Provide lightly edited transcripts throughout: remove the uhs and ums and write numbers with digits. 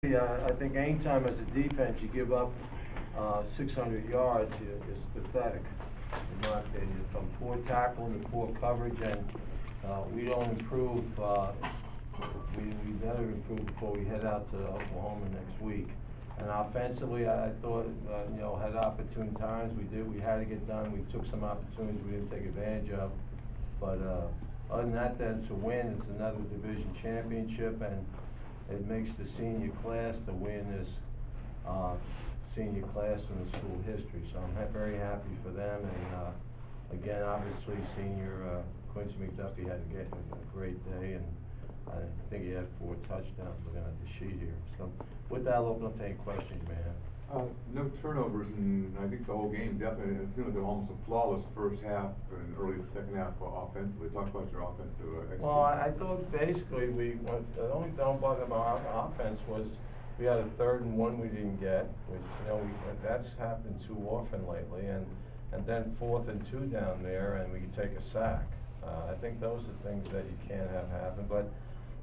Yeah, I think anytime as a defense you give up 600 yards, it's pathetic, in my opinion. From poor tackling to poor coverage, and we don't improve. We never improve before we head out to Oklahoma next week. And offensively, I thought had opportune times. We did. We had to get done. We took some opportunities we didn't take advantage of. But other than that, then to win, it's another division championship, and it makes the senior class to win this senior class in the school history. So I'm very happy for them. And again, obviously, senior Quincy McDuffie had a great day, and I think he had 4 touchdowns looking at the sheet here. So with that, I'll open up to any questions you may have. No turnovers in, I think, the whole game. Definitely, it seemed like almost a flawless first half and early second half offensively. Talk about your offensive execution. Well, I thought basically the only downfall about our offense was we had a 3rd and 1 we didn't get, which that's happened too often lately, and then 4th and 2 down there, and we could take a sack. I think those are things that you can't have happen. But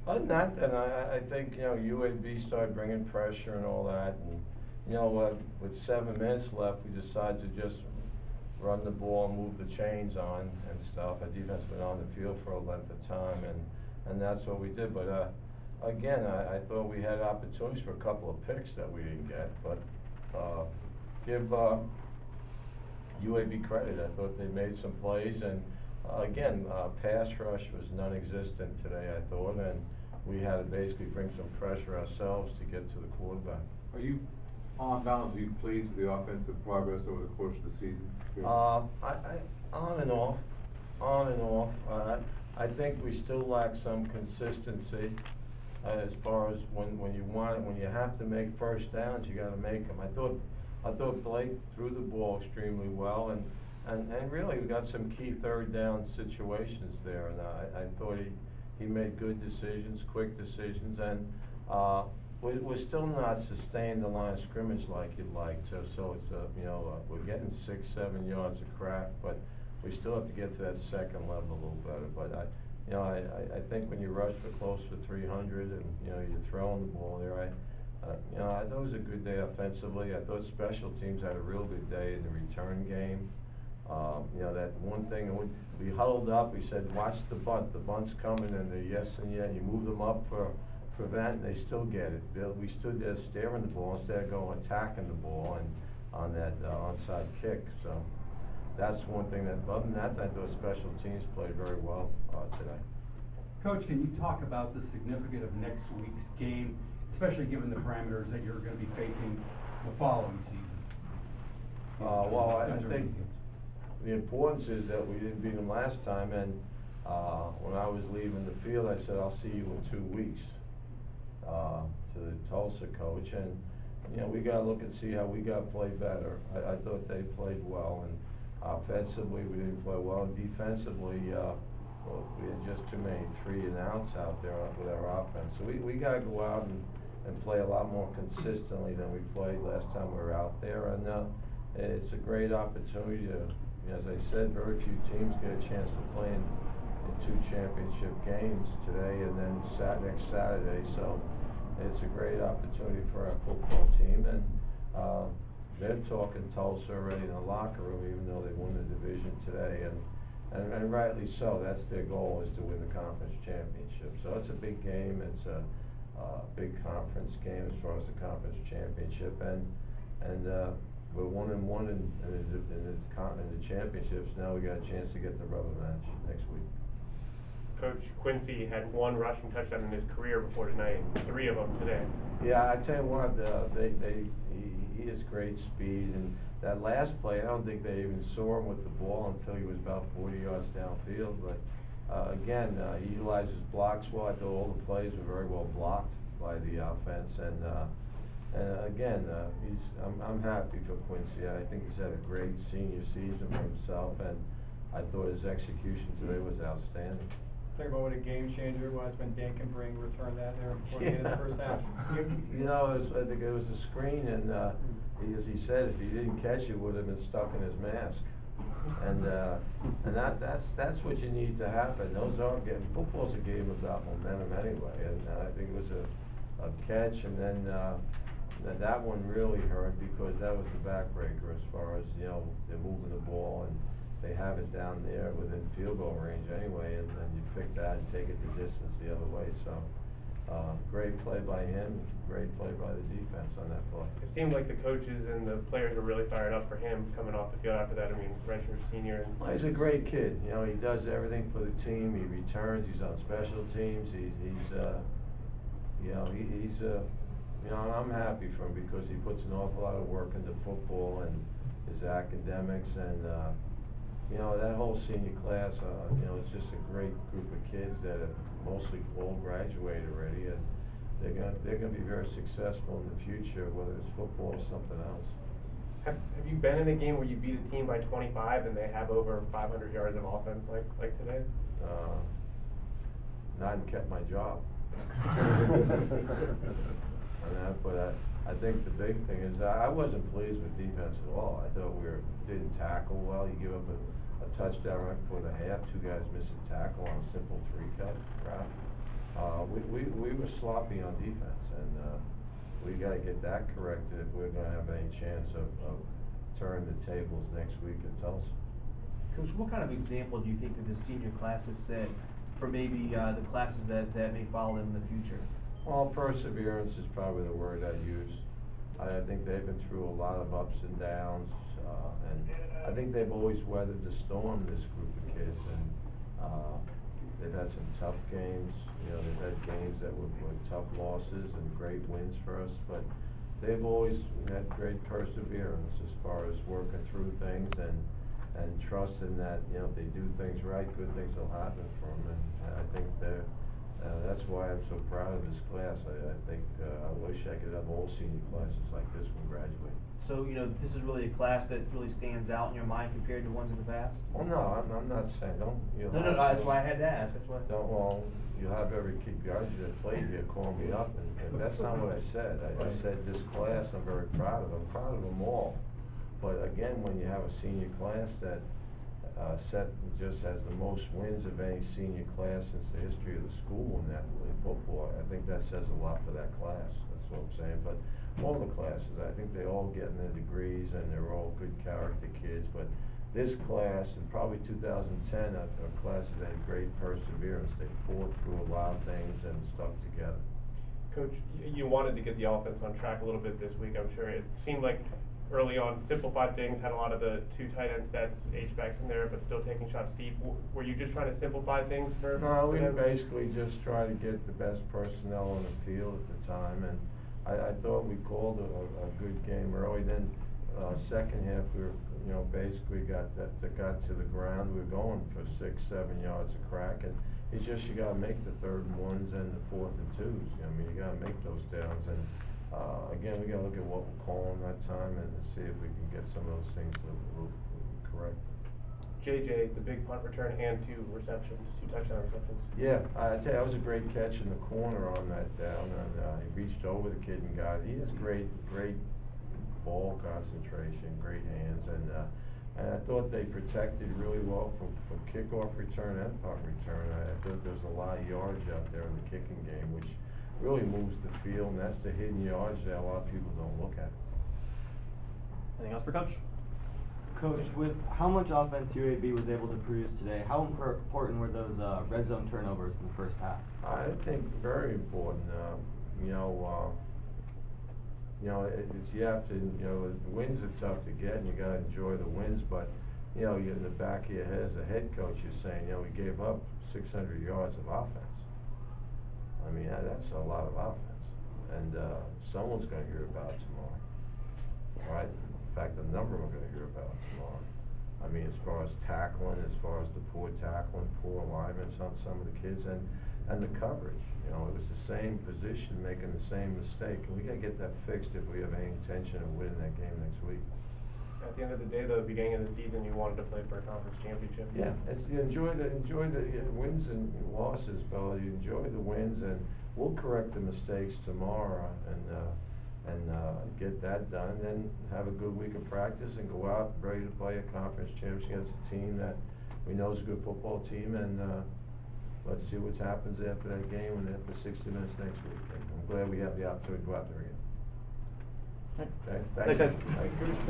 other than that, then I think UAB started bringing pressure and all that, and with 7 minutes left, we decided to just run the ball and move the chains on and stuff. Our defense been on the field for a length of time, and that's what we did. But again, I thought we had opportunities for a couple of picks that we didn't get. But give UAB credit. I thought they made some plays, and again, pass rush was non-existent today, I thought, and we had to basically bring some pressure ourselves to get to the quarterback. Are you, on balance, are you pleased with the offensive progress over the course of the season? On and off. I think we still lack some consistency as far as when you have to make first downs, you got to make them. I thought Blake threw the ball extremely well, and really we got some key 3rd down situations there, and I thought he made good decisions, quick decisions, and we're still not sustaining the line of scrimmage like you'd like to. So it's we're getting 6-7 yards of crack, but we still have to get to that second level a little better. But I think when you rush for close to 300 and you're throwing the ball there, I thought it was a good day offensively. I thought special teams had a real good day in the return game. That one thing, we huddled up, we said, watch the bunt. The bunt's coming, and they're yes and yeah, and you move them up for prevent, and they still get it. We stood there staring the ball instead of going attacking the ball and on that onside kick. So that's one thing that, other than that, I thought special teams played very well today. Coach, can you talk about the significance of next week's game, especially given the parameters that you're going to be facing the following season? Well, I think the importance is that we didn't beat them last time, and when I was leaving the field, I said, I'll see you in 2 weeks to the Tulsa coach, and we got to look and see how we got to play better. I thought they played well, and offensively we didn't play well, and defensively we had just too many 3 and outs out there with our offense. So we got to go out and play a lot more consistently than we played last time we were out there, and it's a great opportunity to, as I said, very few teams get a chance to play in 2 championship games today and then next Saturday. So it's a great opportunity for our football team, and they're talking Tulsa already in the locker room, even though they won the division today, and rightly so. That's their goal, is to win the conference championship. So it's a big game. It's a big conference game as far as the conference championship, and we're 1-1 in the championships. Now we got a chance to get the rubber match next week. Coach Quincy had 1 rushing touchdown in his career before tonight, 3 of them today. Yeah, I tell you what, he has great speed, and that last play, I don't think they even saw him with the ball until he was about 40 yards downfield. But again, he utilizes blocks well. I thought all the plays were very well blocked by the offense, and again, I'm happy for Quincy. I think he's had a great senior season for himself, and I thought his execution today was outstanding. Talk about what a game changer it was when Dan Bring returned that there before the end of the first half. I think it was a screen, and as he said, if he didn't catch it, would have been stuck in his mask. And that's what you need to happen. Football's a game about momentum anyway, and I think it was a catch, and then, that one really hurt because that was the backbreaker as far as, you know, they're moving the ball and they have it down there within field goal range anyway, and you pick that and take it the distance the other way, so, great play by him, great play by the defense on that play. It seemed like the coaches and the players were really fired up for him coming off the field after that. I mean, redshirt senior. Well, he's a great kid, you know, he does everything for the team, he returns, he's on special teams, he's you know, you know, I'm happy for him because he puts an awful lot of work into football and his academics, and, you know, that whole senior class, you know, it's just a great group of kids that have mostly all graduated already, and they're gonna be very successful in the future, whether it's football or something else. Have you been in a game where you beat a team by 25 and they have over 500 yards of offense like today? Not and kept my job. And that, but I think the big thing is I wasn't pleased with defense at all. I thought we didn't tackle well. You give up a touchdown right before the half. Two guys missed a tackle on a simple three-cut route. We were sloppy on defense, and we got to get that corrected if we're going to have any chance of turning the tables next week at Tulsa. Coach, what kind of example do you think that the senior class has set for maybe the classes that may follow them in the future? Well, perseverance is probably the word I'd use. I think they've been through a lot of ups and downs, and I think they've always weathered the storm, this group of kids, and they've had some tough games. You know, they've had games that were tough losses and great wins for us, but they've always had great perseverance as far as working through things and trusting that, you know, if they do things right, good things will happen for them, and I think that's why I'm so proud of this class. I think I wish I could have all senior classes like this one graduate. So, you know, this is really a class that really stands out in your mind compared to ones in the past? Well, no, I'm not saying, don't, you know. No, that's why I had to ask, that's why. Don't, well, you'll have every KPR that played here call me up, and that's not what I said. I said this class, I'm very proud of. I'm proud of them all. But again, when you have a senior class that just has the most wins of any senior class since the history of the school in football, I think that says a lot for that class. That's what I'm saying. But all the classes, I think they all getting their degrees and they're all good character kids. But this class, and probably 2010, are classes that had great perseverance. They fought through a lot of things and stuck together. Coach, you wanted to get the offense on track a little bit this week, I'm sure. It seemed like early on, simplified things, had a lot of the two tight end sets, H-backs in there, but still taking shots deep. Were you just trying to simplify things for No, we them? basically just try to get the best personnel on the field at the time, and I thought we called a good game early. Then second half, we were, you know, basically got to the ground. We were going for 6-7 yards a crack, and it's just you got to make the 3rd and 1s and the 4th and 2s. I mean, you got to make those downs, and again, we got to look at what we're calling that time and see if we can get some of those things correct. JJ, the big punt return and 2 receptions, 2 touchdown receptions. Yeah, I tell you, that was a great catch in the corner on that down, and he reached over the kid and got it. He has great ball concentration, great hands, and I thought they protected really well from kickoff return and punt return. I thought there was a lot of yardage out there in the kicking game, which really moves the field, and that's the hidden yardage that a lot of people don't look at. Anything else for Coach? Coach, with how much offense UAB was able to produce today, how important were those red zone turnovers in the first half? I think very important. It's you have to. Wins are tough to get, and you got to enjoy the wins. But you're in the back of your head as a head coach, you're saying, we gave up 600 yards of offense. I mean, that's a lot of offense, and someone's going to hear about it tomorrow, right? In fact, a number of them are going to hear about it tomorrow. I mean, as far as tackling, as far as the poor tackling, poor alignments on some of the kids, and the coverage. It was the same position making the same mistake, and we got to get that fixed if we have any intention of winning that game next week. At the end of the day, the beginning of the season, you wanted to play for a conference championship. Yeah, you enjoy the wins and losses, fella. You enjoy the wins, and we'll correct the mistakes tomorrow and get that done. And then have a good week of practice and go out ready to play a conference championship against a team that we know is a good football team. And let's see what happens after that game and after 60 minutes next week. glad we have the opportunity to go out there again. Okay, Thanks, guys. Thanks.